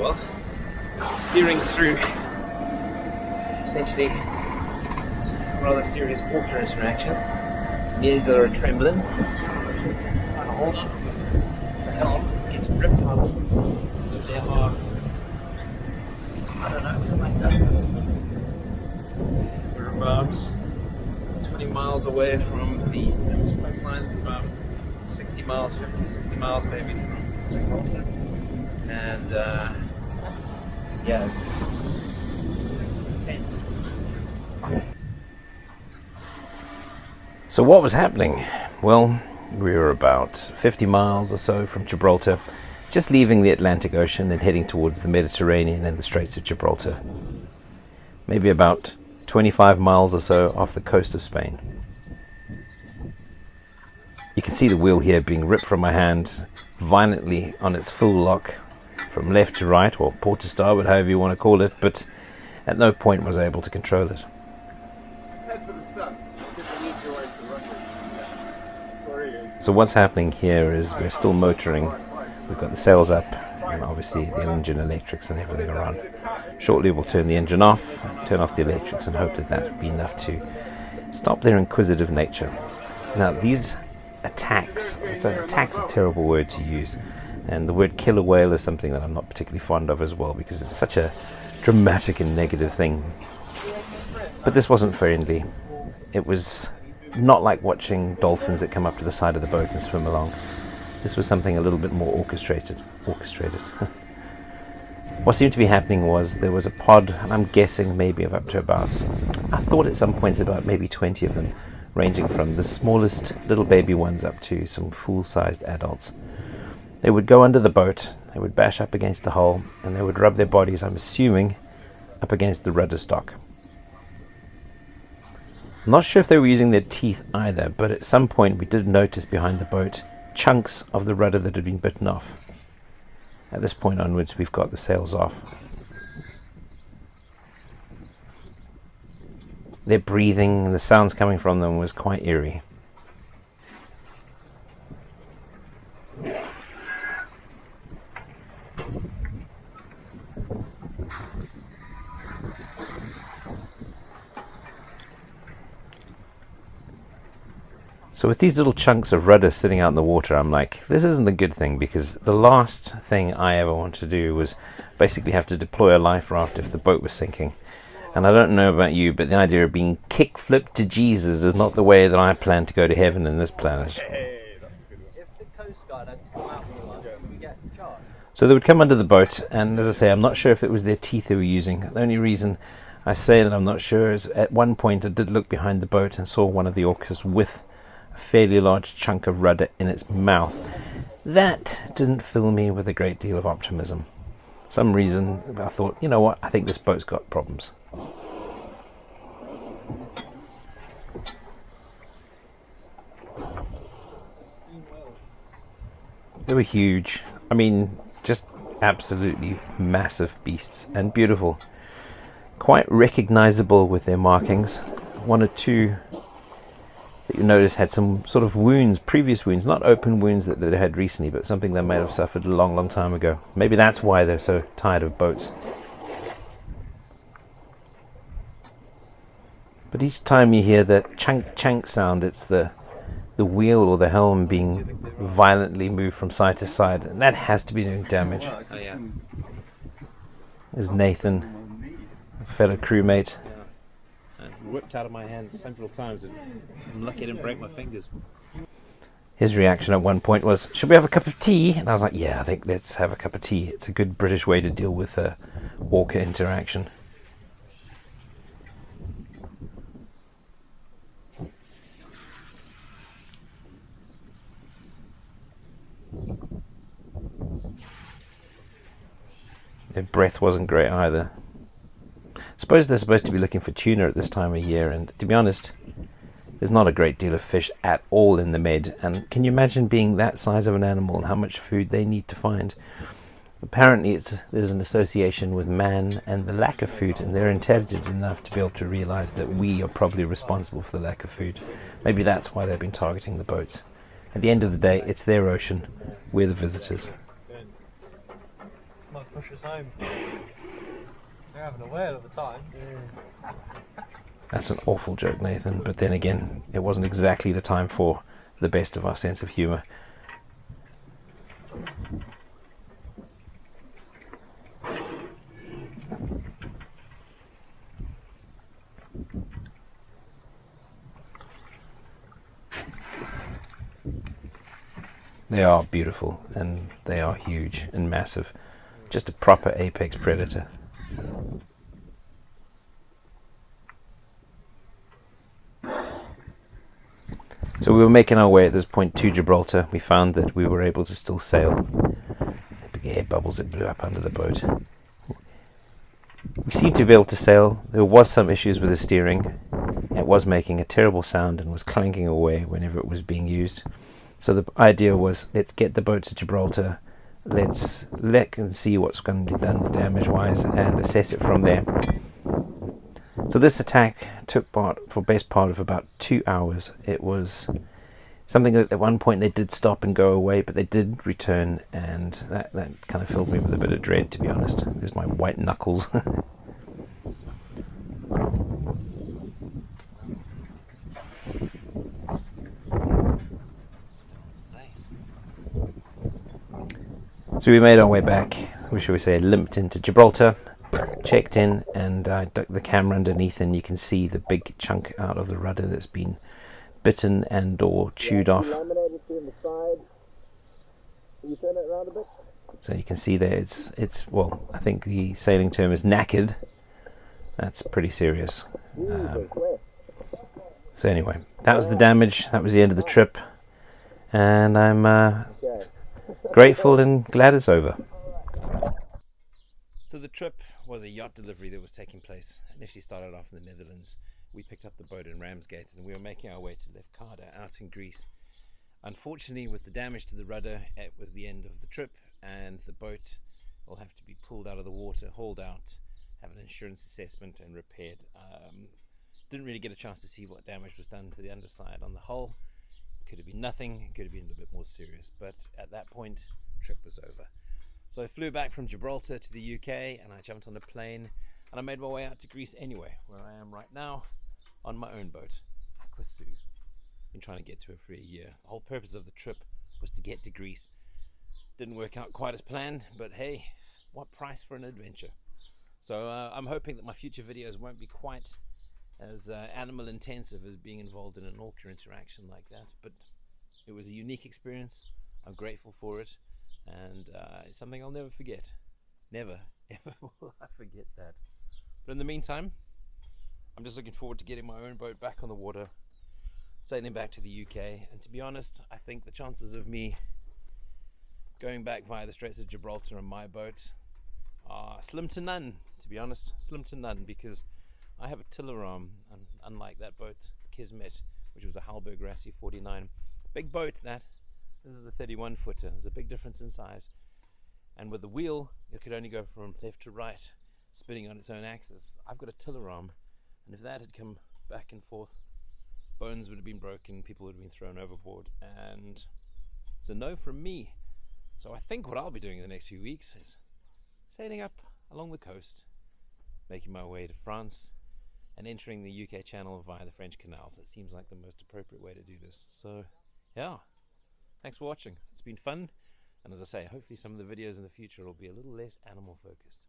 well. Steering through essentially a rather serious Orca interaction. Knees are trembling. Trying to hold on to the helm. It gets ripped out. There are, I don't know, it feels like nothing. We're about 20 miles away from the coastline, about 60 miles, 60 miles maybe from Gibraltar. And yeah, it's intense. So what was happening? Well, we were about 50 miles or so from Gibraltar, just leaving the Atlantic Ocean and heading towards the Mediterranean and the Straits of Gibraltar. Maybe about 25 miles or so off the coast of Spain. You can see the wheel here being ripped from my hand violently on its full lock from left to right, or port to starboard, however you want to call it, but at no point was I able to control it. So what's happening here is we're still motoring. We've got the sails up and obviously the engine electrics and everything around. Shortly we'll turn the engine off, turn off the electrics, and hope that that would be enough to stop their inquisitive nature. Now these attacks, so attack's a terrible word to use, and the word killer whale is something that I'm not particularly fond of as well, because it's such a dramatic and negative thing. But this wasn't friendly. It was not like watching dolphins that come up to the side of the boat and swim along. This was something a little bit more orchestrated. What seemed to be happening was there was a pod, and I'm guessing maybe of up to about, I thought at some points about maybe 20 of them, ranging from the smallest little baby ones up to some full-sized adults. They would go under the boat, they would bash up against the hull, and they would rub their bodies, I'm assuming, up against the rudder stock. I'm not sure if they were using their teeth either, but at some point we did notice behind the boat chunks of the rudder that had been bitten off. At this point onwards, we've got the sails off. Their breathing and the sounds coming from them was quite eerie. So with these little chunks of rudder sitting out in the water, I'm like, this isn't a good thing, because the last thing I ever wanted to do was basically have to deploy a life raft if the boat was sinking. And I don't know about you, but the idea of being kick-flipped to Jesus is not the way that I plan to go to heaven in this planet. So they would come under the boat, and as I say, I'm not sure if it was their teeth they were using. The only reason I say that I'm not sure is at one point I did look behind the boat and saw one of the orcas with a fairly large chunk of rudder in its mouth. That didn't fill me with a great deal of optimism. For some reason I thought, you know what, I think this boat's got problems. They were huge. I mean, just absolutely massive beasts, and beautiful. Quite recognizable with their markings. One or two that you notice had some sort of wounds, previous wounds, not open wounds that they had recently, but something they may have suffered a long, long time ago. Maybe that's why they're so tired of boats. But each time you hear that chunk sound, it's the wheel or the helm being violently moved from side to side, and that has to be doing damage. Oh, yeah. There's Nathan, a fellow crewmate. Whipped out of my hand several times, and I'm lucky I didn't break my fingers. His reaction at one point was, "Should we have a cup of tea?" And I was like, yeah, I think let's have a cup of tea. It's a good British way to deal with orca interaction. Their breath wasn't great either. I suppose they're supposed to be looking for tuna at this time of year, and to be honest, there's not a great deal of fish at all in the Med. And can you imagine being that size of an animal and how much food they need to find? Apparently there's an association with man and the lack of food, and they're intelligent enough to be able to realize that we are probably responsible for the lack of food. Maybe that's why they've been targeting the boats. At the end of the day, it's their ocean. We're the visitors. push us home. They're having a whale of a time. That's an awful joke, Nathan, but then again, it wasn't exactly the time for the best of our sense of humour. They are beautiful, and they are huge and massive. Just a proper apex predator. So we were making our way at this point to Gibraltar. We found that we were able to still sail. The big air bubbles that blew up under the boat. We seemed to be able to sail. There was some issues with the steering. It was making a terrible sound and was clanking away whenever it was being used. So the idea was, let's get the boat to Gibraltar, let's look and see what's going to be done damage-wise and assess it from there. So this attack took part for best part of about 2 hours. It was something that at one point they did stop and go away, but they did return, and that kind of filled me with a bit of dread, to be honest. There's my white knuckles. So we made our way back, or shall we say limped into Gibraltar, checked in, and I ducked the camera underneath, and you can see the big chunk out of the rudder that's been bitten and or chewed off. So you can see there it's well, I think the sailing term is knackered. That's pretty serious. So anyway, that was the damage, that was the end of the trip, and I'm grateful and glad it's over. So the trip was a yacht delivery that was taking place. Initially started off in the Netherlands. We picked up the boat in Ramsgate and we were making our way to Lefkada out in Greece. Unfortunately, with the damage to the rudder, it was the end of the trip, and the boat will have to be pulled out of the water, hauled out, have an insurance assessment and repaired. Didn't really get a chance to see what damage was done to the underside on the hull. Could have been nothing, could have been a little bit more serious, but at that point, the trip was over. So I flew back from Gibraltar to the UK, and I jumped on a plane, and I made my way out to Greece anyway, where I am right now on my own boat, Aquasou. Been trying to get to it for a year. The whole purpose of the trip was to get to Greece. Didn't work out quite as planned, but hey, what price for an adventure? So I'm hoping that my future videos won't be quite as animal intensive as being involved in an orca interaction like that, but it was a unique experience. I'm grateful for it, and it's something I'll never forget. Never ever will I forget that. But in the meantime, I'm just looking forward to getting my own boat back on the water, sailing back to the UK. And to be honest, I think the chances of me going back via the Straits of Gibraltar on my boat are slim to none, to be honest. Slim to none, because I have a tiller arm, and unlike that boat, the Kismet, which was a Halberg Rassie 49. Big boat, that. This is a 31 footer. There's a big difference in size. And with the wheel, it could only go from left to right, spinning on its own axis. I've got a tiller arm, and if that had come back and forth, bones would have been broken, people would have been thrown overboard, and it's a no from me. So I think what I'll be doing in the next few weeks is sailing up along the coast, making my way to France, and entering the UK channel via the French canals. It seems like the most appropriate way to do this. So yeah, thanks for watching. It's been fun, and as I say, hopefully some of the videos in the future will be a little less animal focused.